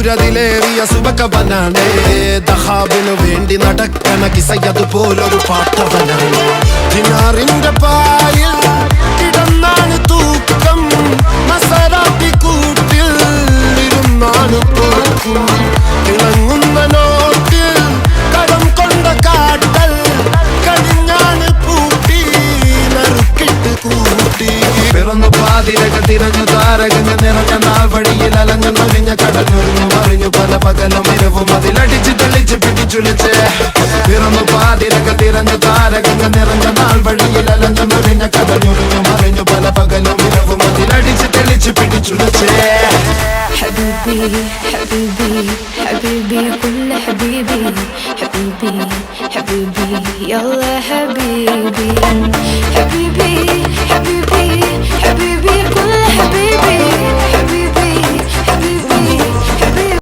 ിലേറിയ സുബക്കവനാണ് ദഹാബിനു വേണ്ടി നടക്കണ കിസയതുപോലൊരു പാട്ടവനാണ്. ദിനാറിന്റെ പായിൽ കിടന്നാണ് തൂക്കം, മസറാത്തി കൂട്ടിൽ ഇരുന്നാണ് പോക്കും. തിളങ്ങുന്ന നോട്ടിൽ കടം കൊണ്ട കാട്ടൽ കടിഞ്ഞാണ് പൂട്ടി നറുക്കിട്ട് കൂട്ടി. പിറന്നു പാതിരക തിരഞ്ഞു താരകങ്ങൾ നിറഞ്ഞ നാൾ വഴിയിൽ അലഞ്ഞു നൊഴിഞ്ഞ കടഞ്ഞൊഴിഞ്ഞു മറിഞ്ഞു പല പകലും ഇരവും അതിലടിച്ച് തെളിച്ച് പിടിച്ചുലിച്ച്. പിറന്നു പാതിരക തിരഞ്ഞു താരകങ്ങൾ നിറഞ്ഞ നാൾ വഴിയിൽ അലഞ്ഞു നൊഴിഞ്ഞ കടഞ്ഞൊഴിഞ്ഞു മറിഞ്ഞു പല പകലും ഇരവും അതിലടിച്ച് തെളിച്ച് പിടിച്ചുലിച്ച്. حبيبي حبيبي حبيبي كل حبيبي حبيبي حبيبي يلا حبيبي حبيبي حبيبي حبيبي كل حبيبي